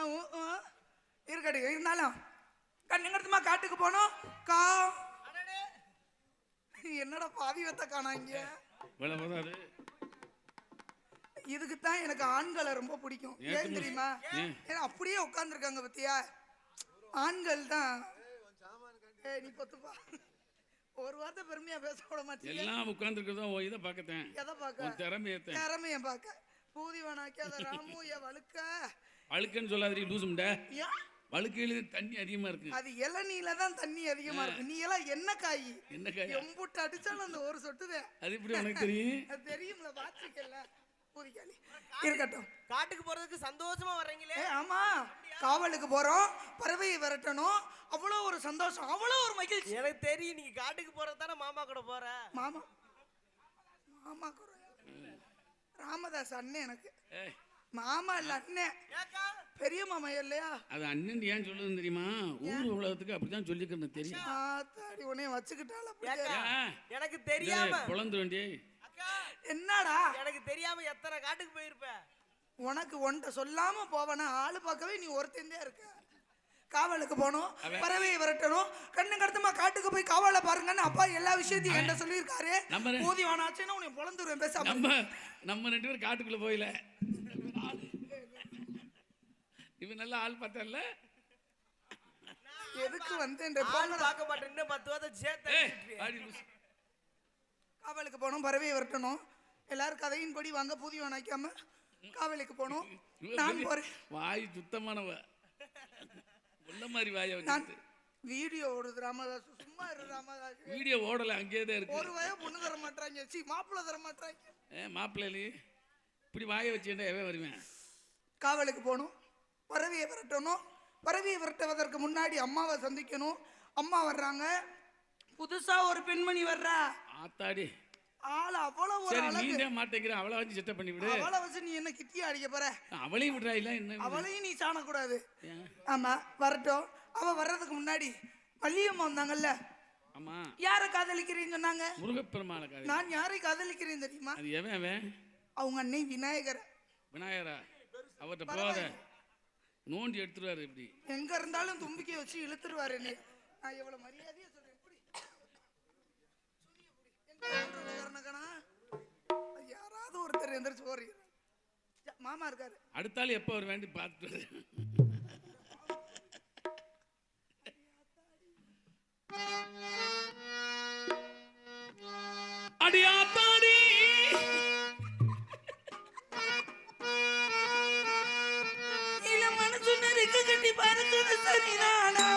என்ன இருக்கட்டும். இருந்தாலும் கண்ணுங்கடுத்துமா காட்டுக்கு போனோம். என்னடா பாதி வெத்த காணாங்க. இதுக்குத்தான் எனக்கு ஆண்களை ரொம்ப பிடிக்கும். ஏன் தெரியுமா? அப்படியே உட்கார்ந்துருக்காங்க பத்தியா, ஆண்கள் தான். நீ பத்துப்பா ஒரு வார்த்தை பெருமையா பேச விட மாட்டேன். எல்லாம் உட்கார்ந்துருக்கதோ இதை பார்க்கத்தேன். எதை பார்க்க? திறமைய பார்க்க. பூதி வேணாக்காத ராமு வழுக்க வழுக்குன்னு சொல்லாதீ லூசும்ட. வழுக்கையில தண்ணி அதிகமா இருக்கு. அது இளநீல தான் தண்ணி அதிகமா இருக்கு. நீ எல்லாம் என்ன காய் எம்புட்டு அடிச்சாலும் அந்த ஒரு சொட்டுதே. அது எப்படி உனக்கு தெரியும்? அது தெரியும்ல, பாத்துக்கல. பூதிக்காளி இருக்கட்டும். காட்டுக்கு போறதுக்கு சந்தோஷமா வர்றீங்களே. ஆமா, காவலுக்கு போறோம், பறவையை விரட்டணும், அவ்வளவு ஒரு சந்தோஷம், அவ்வளவு ஒரு மகிழ்ச்சி. எனக்கு தெரியும் நீங்க காட்டுக்கு போறதானே மாமா கூட போற. மாமா கூட ராமதாஸ் அண்ணன். எனக்கு மாமா இல்ல அண்ணன், பெரிய மாமா இல்லையா? அது அண்ணன் ஏன் சொல்லுதுன்னு தெரியுமா? ஊர் உலகத்துக்கு அப்படிதான் சொல்லிக்கணும் தெரியும். உன்னைய வச்சுக்கிட்டால எனக்கு தெரியாம குழந்தை வேண்டிய. என்னடா எனக்கு தெரியாம எத்தனை காட்டுக்கு போயிருப்ப? உனக்கு ஒன்றை சொல்லாம போவனா? ஆளு பார்க்கவே நீ ஒருத்தந்தே இருக்க. காவலுக்கு போகணும், பறவையை விரட்டணும், கண்ணு கடத்தமா காட்டுக்கு போய் காவலை பாருங்கன்னு அப்பா எல்லா விஷயத்தையும் என்கிட்ட சொல்லியிருக்காரு. போதி வானாச்சுன்னா உன்னை பொழந்துருவேன். பேச நம்ம ரெண்டு பேரும் காட்டுக்குள்ள போயில. இவன் நல்ல ஆள் பார்த்தல. எதுக்கு வந்து பார்க்க மாட்டேன். 10 வாரம் சேர்த்து காவலுக்கு போகணும், பறவையை விரட்டணும். எல்லாரும் கதையின் படி வாங்க, பூதி வானாக்காம காவலுக்கு போகணும். நான் போறேன். வாய் சுத்தமானவ மாதிரி வாய வச்சு வீடியோ ஓடுது. ராமதாஸ் சும்மா இரு. ராமதாஸ் வீடியோ ஓடல, அங்கேயே தான் இருக்கு. ஒரு வாய பொண்ணு தர மாட்டாங்க, மாப்பிள்ளை தர மாட்டாங்க. மாப்பிள்ளை இப்படி வாய வச்சுட்டா எவன் வருவேன்? காவலுக்கு போகணும், பறவையை விரட்டணும். பறவையை விரட்டுவதற்கு முன்னாடி அம்மாவை சந்திக்கணும். அம்மா வர்றாங்க, புதுசா ஒரு பெண்மணி வர்றா. ஆத்தாடி ஆள அவ்வளவு ஒரு அழகு. மாட்டேங்கிற அவளை வச்சு செட்டப் பண்ணி விடு. அவளை வச்சு நீ என்ன கிட்டியா அடிக்க போற? அவளையும் விடுறா இல்ல? என்ன அவளையும் நீ சாண கூடாது. ஆமா வரட்டும். அவ வர்றதுக்கு முன்னாடி வள்ளியம்மா வந்தாங்கல்ல. ஆமா. யாரை காதலிக்கிறீன்னு சொன்னாங்க? முருகப்பெருமான. நான் யாரை காதலிக்கிறேன் தெரியுமா? அது எவன்? அவங்க அண்ணே விநாயகர். விநாயகரா? அவர்கிட்ட போகாத, நோண்டி எடுத்துருவாரு. இப்படி எங்க இருந்தாலும் தும்பிக்கை வச்சு இழுத்துருவாரு. நான் எவ்வளவு மரியாதையா சொல்றேன். யாராவது ஒருத்தர் எந்திரிச்சு போறீங்க. மாமா இருக்காரு. அடுத்தாலும் எப்ப ஒரு வேண்டி பார்த்துட்டு அடியாத்தாடி இல்ல மனசு நெருக்க கட்டி பறக்குது சரிதானா?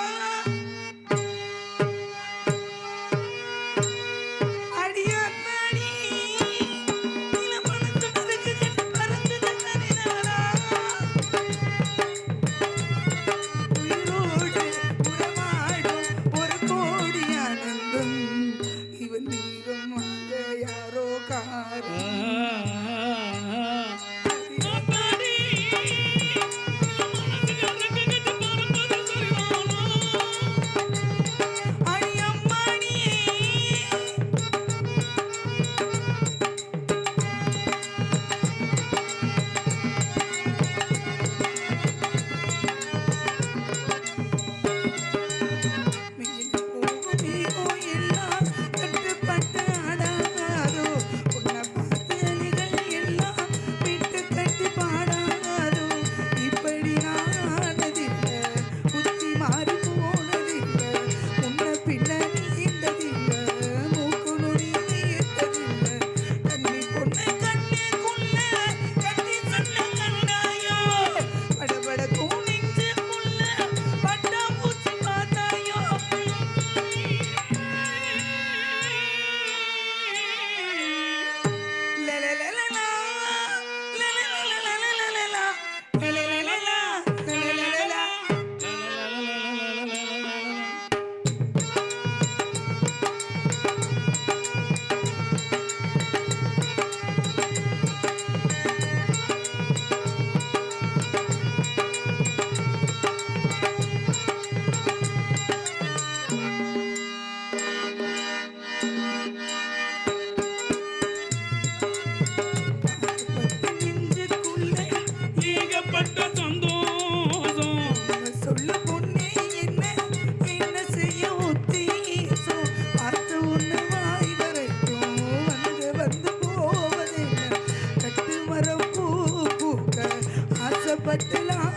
பட்டலாம்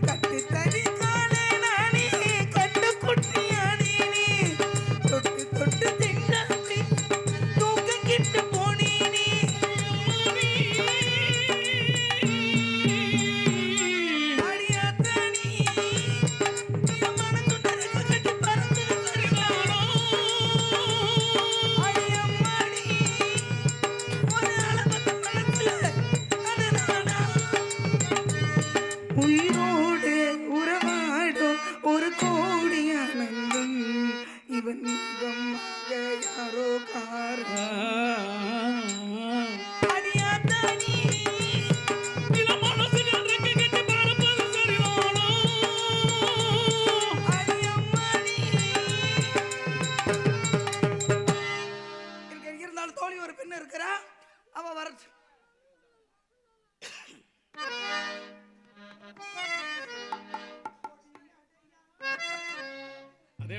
கட்டு தனி காலே நானே கண்டு குட்டியானே தொட்டு தொட்டு திண்டாடி தூக்கம் கிட்டு போனேனே அடியாத்தானி என் மனசு தரக்க கட்டி பறந்து சரிவானோ அடியம்மாடி ஒரு அளவத்த மனசுல அதுதானா உயிரோடு உறவாடும் ஒரு கோடி ஆனந்தம் இவன் நீங்கமாக யாரோ காரணம் அடியாத்தானி இவன் மனசில் ரெக்க கட்டி பறப்பது சரிவானோ அடியம்மாடி இருந்தாலும் தோழி ஒரு பெண்ணு இருக்கிறா அவ வரச்சு அதே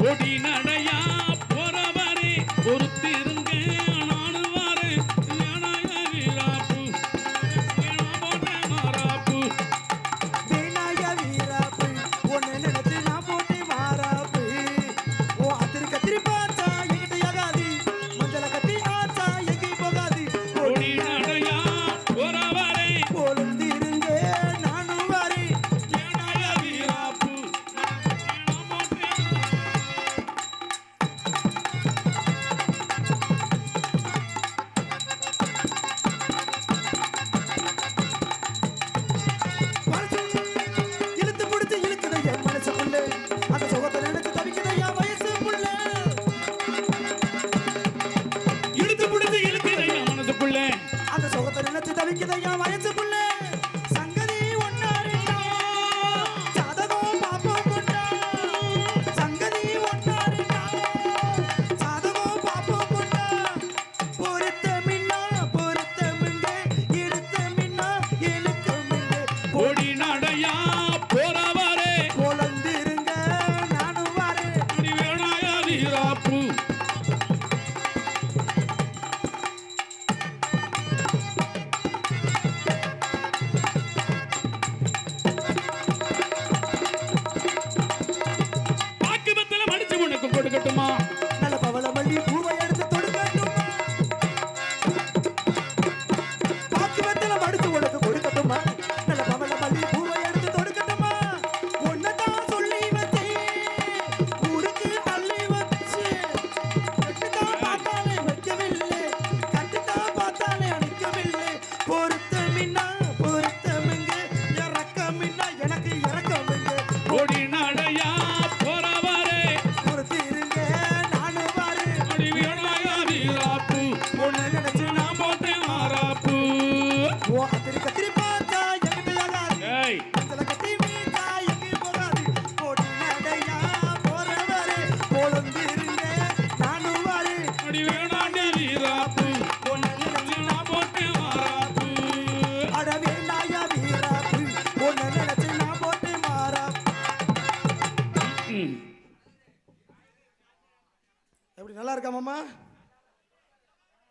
பொடி நடையா போறவரே பொறுத்திருங்க நானும் வரேன் வீராப்பு போட்ட மாறாப்பு வீணாய வீராப்பு ஒன்னு நினைச்சு நான் போட்டு மாறாப்பு ஓ அதிரி கத்திரி பார்த்தா எங்கிட்ட யகாதி மஞ்சள கட்டி ஆச்சா எங்கி போகாதி பொடி நடையா போறவரே பொழுந்திருங்க நானும் வரேன் வீராப்பு இழுத்து பிடிச்சு இழுக்குது என் மனசுக்குள்ள அந்த சுகத்தை நினைச்சு தவிக்குது என் வயசு புள்ள இழுத்து பிடிச்சு இழுக்கிறேன் மனசுக்குள்ள அந்த சுகத்தை நினைச்சு தவிக்குது என் வயசு புள்ள சங்கதி ஒன்னாரிட்டா சாதகம் பாப்போம் கொண்டா சங்கதி ஒன்னாரிட்டா சாதகம் பாப்போம் கொண்டா பொருத்தமின்னா பொருத்தமில்ல இழுத்தமின்னா இழுக்கமில்ல பொடி நடையா போறவரே பொழந்திருங்க நானும் வரேன் வேணாயா வீராப்பு பாக்குபத்துல மடிச்சு உனக்கு கொடுக்கட்டுமா நல்ல பவளமல்லி பூவை எடுத்து தொடுக்கட்டுமா பாக்கியத்துல மடிச்சு உனக்கு கொடுக்கட்டுமா நல்ல பவளமல்லி பூவை எடுத்து தொடுக்கட்டுமா ஒன்னதான் சொல்லி வச்சேன் ஊருக்கு அள்ளி வச்சு கட்டுதான் பார்த்தாலே வைக்கவில்லை கட்டுதான் பார்த்தாலே அடிக்கவில்லை பொருத்தமின்னா பொருத்தமிங்க இறக்கமின்னா எனக்கு இறக்கமிங்க பொடி நடையா போறவரே பொறுத்திருங்க நானும் வரேன் அடி வேணாயா வீராப்பு ஒன்னு நினைச்சு நான் போட்டேன் மாறாப்பு ஓ அத்திரி கத்திரி பார்த்தா எங்கிட்ட யகாதி ஏய் மஞ்சள கட்டி மீட்டா எங்கி போகாது போடி நடையா போறவரே பொழுந்திருங்க நானும் வரேன் அடி வேணாண்டி வீராப்பு ஒன்னு நினைச்சு நான் போட்டேன் மாறாப்பு அட வேண்டாயா வீராப்பு ஒன்னு நினைச்சு நான் போட்டு மாறா எப்படி நல்லா இருக்கா மாமா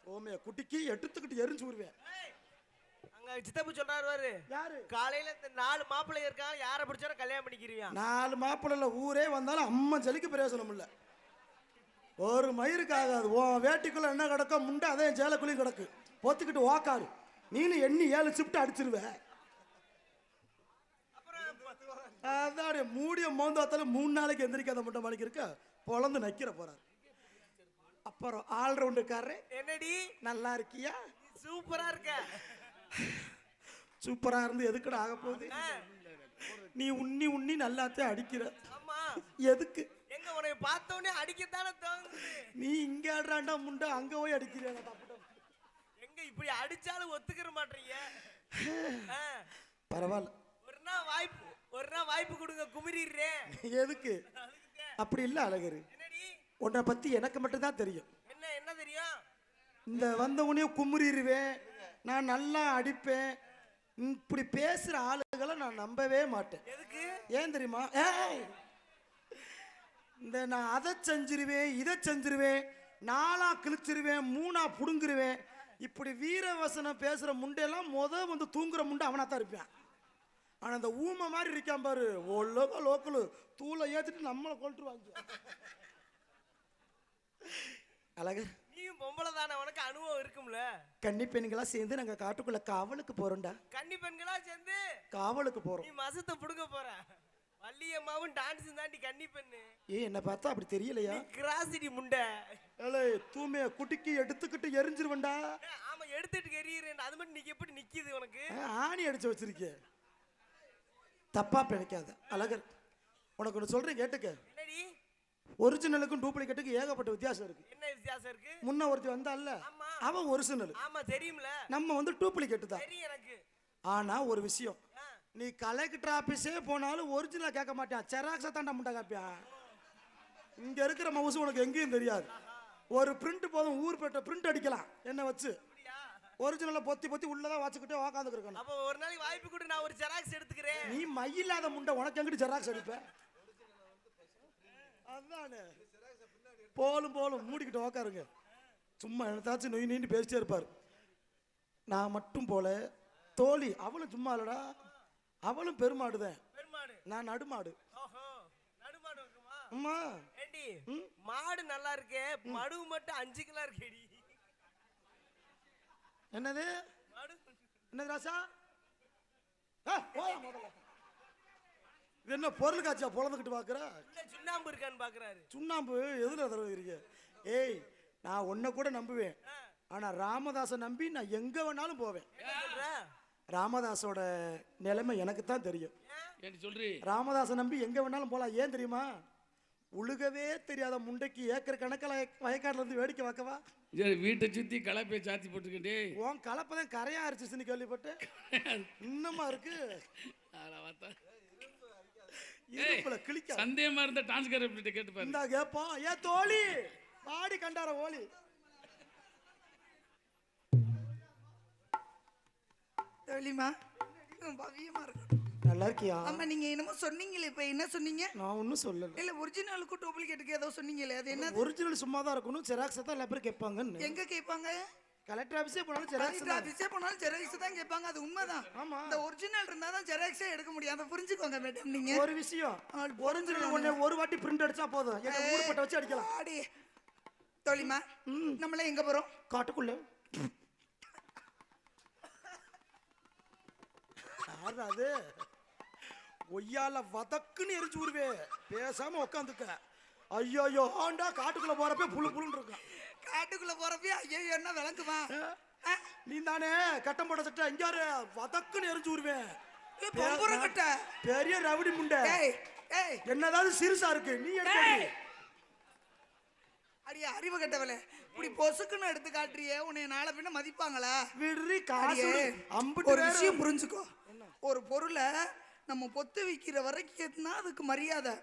ஓமே குட்டிக்கு எடுத்துக்கிட்டு எரிஞ்சு விடுவேன் அங்க சித்தப்பு சொல்றாரு பாரு யாரு காலையில இந்த 4 மாப்பிள்ளை இருக்காங்க யாரை பிடிச்சாலும் கல்யாணம் பண்ணிக்கிறியா 4 மாப்பிள்ளைல ஊரே வந்தாலும் அம்மா ஜலிக்கு பிரயோசனம் இல்லை ஒரு மயிருக்கு ஆகாது உன் வேட்டிக்குள்ள என்ன கிடக்கோ முண்டை அதே சேலைக்குள்ளேயும் கிடக்கு பொத்துக்கிட்டு ஓக்காரு நீனு எண்ணி 7 ஷிஃப்ட் அடிச்சிருவ அதான் மூடிய மோந்தாத்தால 3 நாளைக்கு எந்திரிக்காத முட்டை மணிக்கு இருக்க பொழந்து நக்கிற போறாரு அப்புறம் ஆல்ரவுண்டுக்காரரு என்னடி நல்லா இருக்கியா சூப்பரா இருக்க சூப்பரா இருந்து எதுக்குடா ஆக போகுது நீ உண்ணி உண்ணி நல்லாத்தான் அடிக்கிற ஆமா எதுக்கு எங்க உன்னை பார்த்த உடனே அடிக்கத்தானே தோணுது நீ இங்க ஆடுறாண்டா முண்டை அங்க போய் அடிக்கிறேன் எங்க இப்படி அடிச்சாலும் ஒத்துக்கிற மாட்டீங்க பரவாயில்ல ஒரு நாள் வாய்ப்பு கொடுங்க குமிரிடுறேன் எதுக்கு அப்படி இல்ல அழகரு என்னடி உன்னை பத்தி எனக்கு மட்டும்தான் தெரியும் என்ன தெரியும் இந்த வந்தவனையும் குமுறிடுவேன் நான் நல்லா அடிப்பேன் இப்படி பேசுற ஆளுகளை நான் நம்பவே மாட்டேன் எதுக்கு ஏன் தெரியுமா இந்த நான் அதை செஞ்சிருவேன் இதை செஞ்சிருவேன் 4 கிழிச்சிருவேன் 3 புடுங்கிருவேன் இப்படி வீரவசனம் பேசுற முண்டையெல்லாம் வந்து தூங்குற முண்டை அவனா தான் இருப்பான். ஆனா அந்த ஊமை மாதிரி இருக்கான் பாரு, ஒல்லோக லோக்கலு தூளை ஏத்திட்டு நம்மளை கொண்டுருவாங்க. அழகர், நீயும் பொம்பளை தானே, உனக்கு அனுபவம் இருக்கும்ல. கன்னி பெண்களா சேர்ந்து நாங்க காட்டுக்குள்ள காவலுக்கு போறோம்டா. கன்னி பெண்களா சேர்ந்து காவலுக்கு போறோம். நீ மசத்தை புடுங்க போற. வள்ளியம்மாவும் டான்ஸ் தாண்டி கன்னி பெண்ணு. என்ன பார்த்தா அப்படி தெரியலையா? கிராசிடி முண்டை. ஏலே தூமைய குட்டிக்கு எடுத்துக்கிட்டு எரிஞ்சிருவண்டா. ஆமா எடுத்துட்டு எறியறேன். அது மட்டும் நீங்க எப்படி நிக்குது உனக்கு? ஆணி அடிச்சு வச்சிருக்கே. தப்பா பிழைக்காத. அழகர், உனக்கு ஒன்று சொல்றேன் கேட்டுக்க. என்னடி? ஒரிஜினலுக்கும் டூப்ளிகேட்டுக்கு ஏகப்பட்ட வித்தியாசம் இருக்கு. என்ன வித்தியாசம் இருக்கு? முன்ன ஒருத்தி வந்தால அவன் ஒரிஜினல். ஆமா தெரியும்ல. நம்ம வந்து டூப்ளிகேட் தான். தெரியும் எனக்கு. ஆனா ஒரு விஷயம், நீ கலெக்டர் ஆபீஸே போனாலும் ஒரிஜினலா கேட்க மாட்டான், ஜெராக்ஸா தாண்டா முண்டை காப்பியான். இங்க இருக்கிற மவுசு உனக்கு எங்கேயும் தெரியாது. ஒரு பிரிண்ட் போதும், ஊர் பெற்ற பிரிண்ட் அடிக்கலாம் என்ன வச்சு. ஒரிஜினலை பொத்தி பொத்தி உள்ளதான் வச்சுக்கிட்டே உக்காந்து இருக்கணும். அப்போ ஒரு நாளைக்கு வாய்ப்பு கொடு, நான் ஒரு ஜெராக்ஸ் எடுத்துக்கிறேன். நீ மயிலாத முண்டை, உனக்கு எங்கிட்டு ஜெராக்ஸ் அடிப்ப? அதானே போலும் மூடிக்கிட்டு உக்காருங்க. சும்மா என்னத்தாச்சும் நொய் நீண்டு பேசிட்டே இருப்பார். நான் மட்டும் போல தோழி அவளும் சும்மா இல்லடா, அவளும் பெருமாடுதான், நான் நடுமாடு. ஓஹோ, நடுமாடு இருக்குமா? அம்மா ஏண்டி மாடு நல்லா இருக்கே, மடு மட்டும் 5 கிலோ இருக்கேடி. என்னது மாடு என்னது ராசா? இது என்ன பொருள் காட்சியா பொழந்துக்கிட்டு பாக்குற? சுண்ணாம்பு இருக்கான்னு பாக்குறாரு. சுண்ணாம்பு எதுல தடவை இருக்கு? ஏய், நான் உன்னை கூட நம்புவேன், ஆனா ராமதாஸை நம்பி நான் எங்க வேணாலும் போவேன். ராமதாஸோட நிலைமை எனக்கு தான் தெரியும். ராமதாஸை நம்பி எங்க வேணாலும் போலாம். ஏன் தெரியுமா? உழுகவே தெரியாத முண்டைக்கு ஏக்கர் கணக்கில் வயக்காடுல இருந்து வேடிக்கை வைக்கவா? வீட்டை சுத்தி கலப்பையை சாத்தி போட்டுக்கிட்டே உன் கலப்பதான் கரையா அரிச்சுன்னு கேள்விப்பட்டேன். இன்னமா இருக்கு கிளிக்க சந்தேகமா இருந்த டான்ஸ்காரர் கேட்டு பாரு. இந்தா கேப்போம். ஏ தோழி பாடி கண்டார ஓலி. தோழிமா பவியமா இருக்கு. நல்லா இருக்கியா? ஆமா, நீங்க என்னமோ சொன்னீங்களே, இப்ப என்ன சொன்னீங்க? நான் ஒன்னும் சொல்லல. இல்ல ஒரிஜினலுக்கும் டூப்ளிகேட்டுக்கு ஏதோ சொன்னீங்களே, அது என்ன? ஒரிஜினல் சும்மா தான் இருக்கணும், ஜெராக்ஸ் தான் எல்லா பேரும் கேட்பாங்க. எங்க கேட்பாங்க? கலெக்டர் ஆபீஸே போனாலும் ஜெராக்ஸ் தான். ஆபீஸே போனாலும் ஜெராக்ஸ் தான் கேட்பாங்க. அது உண்மைதான். ஆமா, இந்த ஒரிஜினல் இருந்தா தான் ஜெராக்ஸே எடுக்க முடியும். அதை புரிஞ்சுக்கோங்க மேடம். நீங்க ஒரு விஷயம், ஒரிஜினல் ஒண்ணே ஒரு வாட்டி பிரிண்ட் அடிச்சா போதும், எங்க ஊர் பட்ட வச்சு அடிக்கலாம். ஆடி தோழிமா, நம்மள எங்க போறோம்? காட்டுக்குள்ள. அது ஒய்யால வதக்குன்னு எரிஞ்சு ஊருவே, பேசாம உட்காந்துக்க. ஐயோ ஆண்டா, காட்டுக்குள்ள போறப்ப புழு புழுன்னு இருக்கும். காட்டுக்குள்ள போறப்ப ஐயோ என்ன விளக்குமா? நீ தானே கட்டம் போட சட்டை, இங்க வதக்குன்னு எரிஞ்சு ஊருவேன். பெரிய ரவுடி முண்டை, என்னதாவது சிறுசா இருக்கு நீ எடுத்து. அடியா அறிவு கட்டவளே, இப்படி பொசுக்குன்னு எடுத்து காட்டுறியே, உன்னை நாளை பின்ன மதிப்பாங்களா? விடுறி காசு. ஒரு விஷயம் புரிஞ்சுக்கோ, ஒரு பொருளை நம்ம பொத்து வைக்கிற வரைக்கும் அதுக்கு மரியாதை.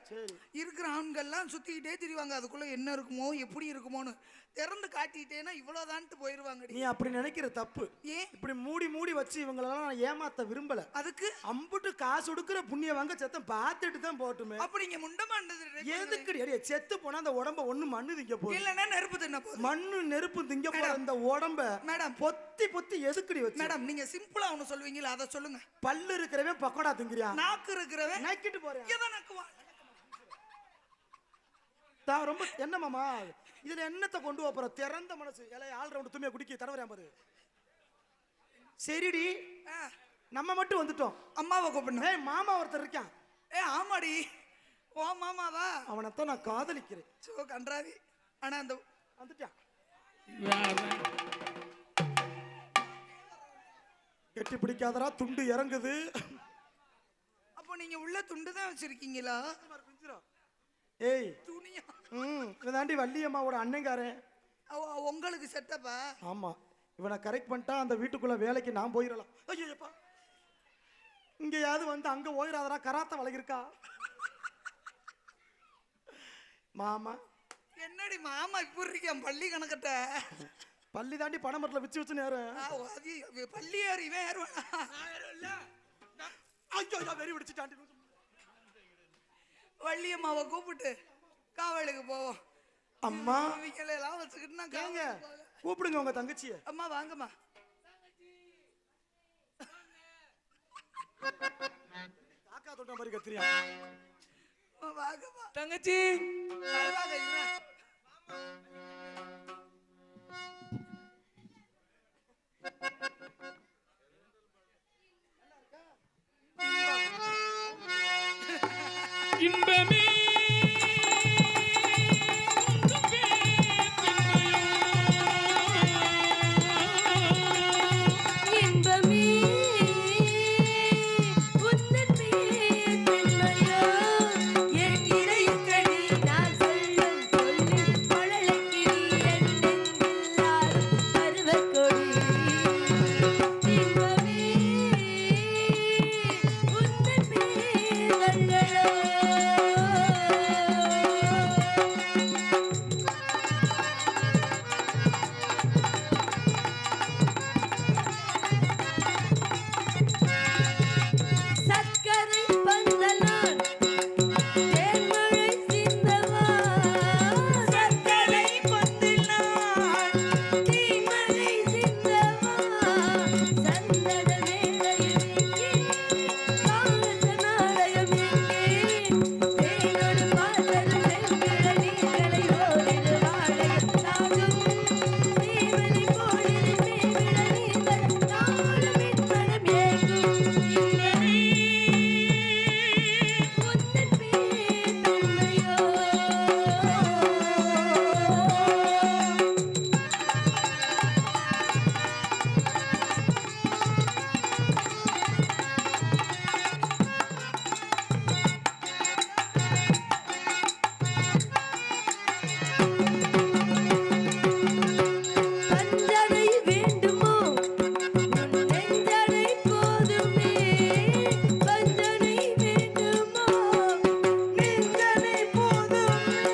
இருக்கிற ஆண்கள்லாம் சுத்திக்கிட்டே திரிவாங்க, அதுக்குள்ள என்ன இருக்குமோ எப்படி இருக்குமோன்னு. திறந்து காட்டிட்டேன்னா இவ்வளவுதான்ட்டு போயிருவாங்க. நீ அப்படி நினைக்கிற தப்பு. ஏன் இப்படி மூடி மூடி வச்சு இவங்களெல்லாம் நான் ஏமாத்த விரும்பல. அதுக்கு அம்புட்டு காசு கொடுக்குற புண்ணிய வாங்க செத்தம் பார்த்துட்டு தான் போட்டுமே. அப்ப நீங்க முண்டமாண்டது எதுக்கு? செத்து போனா அந்த உடம்ப ஒண்ணு மண்ணு திங்க போகுது, இல்லன்னா நெருப்பு தின்ன போகுது. மண்ணு நெருப்பு திங்க போற அந்த உடம்ப மேடம் பொத்தி பொத்தி எதுக்குடி வச்சு? மேடம் நீங்க சிம்பிளா ஒண்ணு சொல்வீங்களா, அதை சொல்லுங்க. பல்லு இருக்கிறவன் பக்கோடா திங்கிறியா, நாக்கு இருக்கிறவன் நக்கிட்டு போறேன். எதை நக்குவா? ரொம்ப என்ன மாமா இதுல என்னத்தை கொண்டு போற? திறந்த மனசு இலை ஆள் ரவுண்ட் துணியை குடிக்க தடவரேன் பாரு. சரிடி, நம்ம மட்டும் வந்துட்டோம். அம்மாவை கூப்பிடணும். மாமா ஒருத்தர் இருக்கான். ஆமாடி, ஓ மாமாவா? அவனைத்தான் நான் காதலிக்கிறேன். சோ கன்றாவி. ஆனா அந்த வந்துட்டான். கெட்டி பிடிக்காதரா, துண்டு இறங்குது. அப்போ நீங்க உள்ள துண்டு தான் வச்சிருக்கீங்களா? ஏய் துணியா? இதாண்டி வள்ளியம்மாவோட அண்ணங்காரன். உங்களுக்கு செட்டப்பா? ஆமா, இவனை கரெக்ட் பண்ணிட்டா அந்த வீட்டுக்குள்ள வேலைக்கு நான் போயிடலாம். ஐயோப்பா, இங்கேயாவது வந்து அங்க ஓயிராதரா, கராத்த வளகிருக்கா மாமா. என்னடி மாமா இப்படி இருக்கேன்? பள்ளி கணக்கட்ட பள்ளி தாண்டி பணமரத்துல வச்சு வச்சு நேரம் பள்ளி ஏறி ஏறுவானா? ஐயோ வெறி விடிச்சுட்டாண்டி. வள்ளியம்மாவை கூப்பிட்டு காவலுக்கு போவோம். அம்மா எல்லாம் வச்சுக்கிட்டு நான் கூப்பிடுங்க உங்க தங்கச்சிய. அம்மா வாங்கம்மா. காக்கா தொட்ட மாதிரி கத்திரியா? வாங்கம்மா. தங்கச்சி வருவாங்க, இருடா. இன்பமே இன்பமே உந்தன் பேர் பெண்மையோ என் இதயக்கடி நான் சொல்லும் சொல்லில் மழலைக்கிளி என் நெஞ்சில் ஆடும் பருவக்கொடி இன்பமே உந்தன் பேர் கண்களோ சக்கரை பந்தலான் தேன்மழை சிந்தவா சக்கரை பந்தலான் தேன்மழை சிந்தவா சந்தன மேடையும் எங்கே காலத்த நாடகம் எங்கே தேனோடு பாசலும் செல்கிற நீர்களை ஓரிரு வாழையில் தாகும் தேவனை போலிரு மேவிட நீர்கள் நாளும் என் மனம் ஏங்கும் இன்பமே உந்தன் பேர் பெண்மையோ பஞ்சனை வேண்டுமோ உன் நெஞ்சடை போதுமே பஞ்சனை வேண்டுமோ நெஞ்சடை போதுமே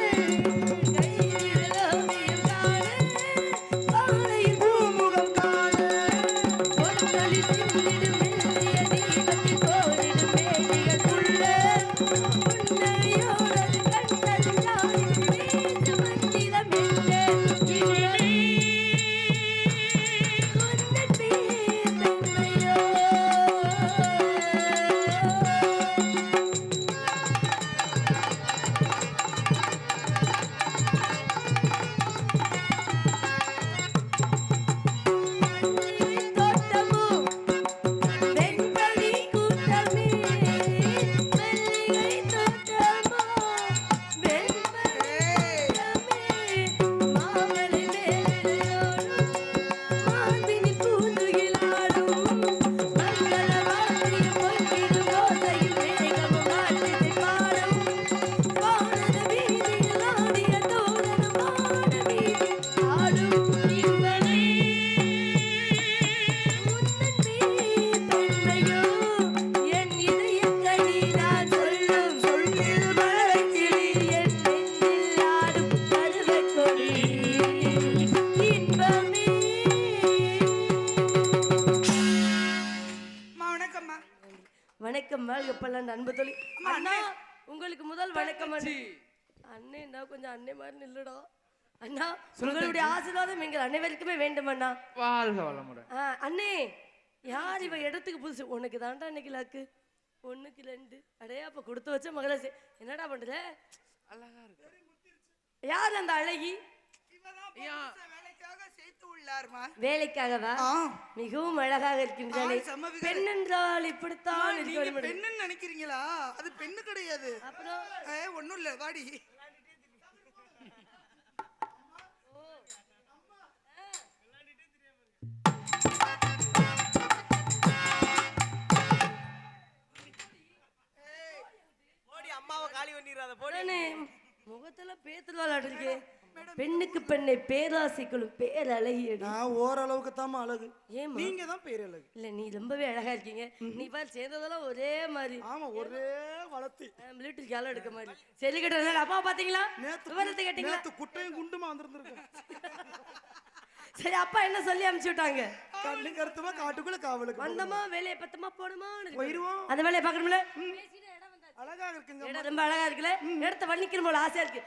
கைவிரலோவியம் காண காலையில் பூமுகம் காண பொன்னொளி சிந்திடும் மெல்லிய தீபத்தில் போரிடும் மேனிகள் உள்ள புன்னகையோடது கண்ணது யாழி நேச மந்திரம் என்ன இன்பமே உந்தன் பேர் பெண்மையோ மல்லிகை தோட்டமோ வெண்பனி கூட்டமே மல்லிகை தோட்டமோ வெண்பனி கூட்டமே மாமலை மேலையோடும் மார்பினி பூந்துகிலாடும் மங்கள வாத்தியம் பொங்கிடும் ஓசையில் மேகமும் ஆட்டிசை பாடும் வானர வீதியில் ஆடிய தோரணம் வான வீதி ஆடும் இன்பமே உந்தன் பேர் பெண்மையோ என் இதயக்கடி நான் சொல்லும் சொல்லில் மழலைக்கிளி என் நெஞ்சில் ஆடும் பருவக்கொடி இன்பமே அம்மா வணக்கம்மா. வணக்கம் வாழ்க பல்லாண்டு அன்பு தொழில் அம்மா, அண்ணா அண்ணே. உங்களுக்கு முதல் வணக்கம் அண்ணே அண்ணே என்ன கொஞ்சம் அண்ணே மாதிரி நில்லுடா அண்ணா உங்களுடைய ஆசீர்வாதம் எங்கள் அனைவருக்குமே வேண்டும் அண்ணா வாழ்க வளமுடன். அண்ணே யார் இவ இடத்துக்கு புதுசு உனக்கு தாண்டா இன்னைக்கு லாக்கு 1க்கு 2 அடையா அப்ப கொடுத்து வச்ச மகள என்னடா பண்ற அழகா இருக்கு. யார் அந்த அழகி இவதான் புதுசா வேலைக்காக சேர்த்து உள்ளார்மா. வேலைக்காகவா ஆ. மிகவும் அழகாக இருக்கின்றானே ஆள் செம்ம விகாரி. பெண் என்றால் இப்படித்தான் இருக்க நீங்க வேண்டும். பெண்ணுன்னு நினைக்கிறீங்களா? அது பெண்ணு கிடையாது. அப்புறம் ஒண்ணும் இல்ல, வாடி. போடி அம்மாவை காலி பண்ணிடுறாத போடி. அண்ணே, முகத்துல பேத்துலாட்டு இருக்கே பெண்ணுக்கு பெண்ணை பேராசைக்குள்ளும் பேரழகியடி நான் ஓரளவுக்கு தாமா அழகு. ஏம்மா? நீங்க தான் பேரழகு. இல்ல நீ ரொம்பவே அழகா இருக்கீங்க நீ பாரு சேர்ந்ததெல்லாம் ஒரே மாதிரி ஆமா, ஒரே வளர்த்தி. மிலிட்டரி கேல எடுக்க மாதிரி சரி கட்ட அப்பா பாத்தீங்களா விவரத்தை கேட்டீங்களா நேத்து குட்டையும் குண்டுமா வந்திருந்திருக்கேன். சரி அப்பா என்ன சொல்லி அனுப்பிச்சு விட்டாங்க கண்ணு கருத்துமா காட்டுக்குள்ள காவலுக்கு வந்தமா வேலையை பத்தமா போடுமா போயிருவோம். அந்த வேலையை பாக்கணும்ல அழகா இருக்குங்க. இடம் ரொம்ப அழகா இருக்குல்ல இடத்த வர்ணிக்கணும் போல ஆசையா இருக்கு